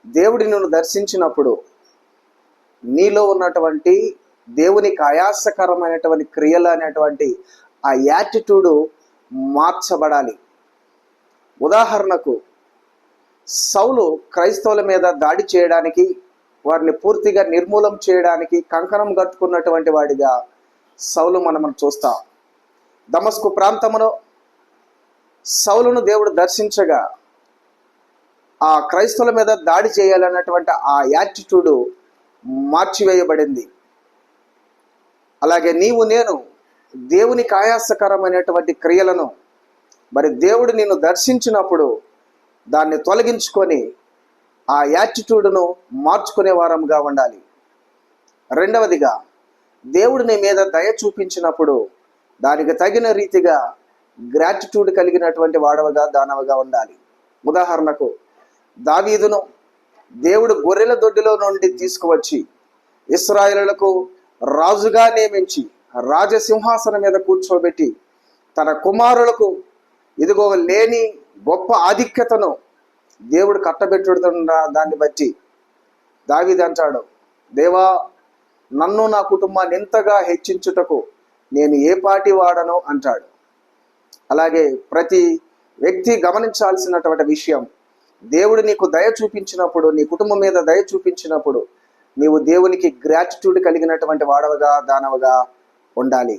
దేవుడి నిన్ను దర్శించినప్పుడు నీలో ఉన్నటువంటి దేవునికి ఆయాసకరమైనటువంటి క్రియలు అనేటువంటి ఆ యాటిట్యూడ్ మార్చబడాలి. ఉదాహరణకు సౌలు క్రైస్తవుల మీద దాడి చేయడానికి, వారిని పూర్తిగా నిర్మూలం చేయడానికి కంకణం కట్టుకున్నటువంటి వాడిగా సౌలు మనం చూస్తాం. దమస్కు ప్రాంతంలో సౌలును దేవుడు దర్శించగా ఆ క్రైస్తవుల మీద దాడి చేయాలన్నటువంటి ఆ యాటిట్యూడ్ మార్చివేయబడింది. అలాగే నేను దేవునికి ఆయాసకరమైనటువంటి క్రియలను మరి దేవుడు నిన్ను దర్శించినప్పుడు దాన్ని తొలగించుకొని ఆ యాటిట్యూడ్ను మార్చుకునే వారంగా ఉండాలి. రెండవదిగా, దేవుడు నీ మీద దయ చూపించినప్పుడు దానికి తగిన రీతిగా గ్రాటిట్యూడ్ కలిగినటువంటి వాడవగా దానవగా ఉండాలి. ఉదాహరణకు దావీదును దేవుడు గొర్రెల దొడ్డిలో నుండి తీసుకువచ్చి ఇశ్రాయేలులకు రాజుగా నియమించి రాజసింహాసనం మీద కూర్చోబెట్టి తన కుమారులకు ఇదిగో లేని గొప్ప ఆధిక్యతను దేవుడు కట్టబెట్టుతున్న దాన్ని బట్టి దావీదు అంటాడు, దేవా, నన్ను నా కుటుంబాన్ని ఇంతగా హెచ్చించుటకు నేను ఏ పాటి వాడను అంటాడు. అలాగే ప్రతి వ్యక్తి గమనించాల్సినటువంటి విషయం, దేవుడు నీకు దయ చూపించినప్పుడు, నీ కుటుంబం మీద దయ చూపించినప్పుడు నీవు దేవునికి గ్రాటిట్యూడ్ కలిగినటువంటి వాడవగా దానవగా ఉండాలి.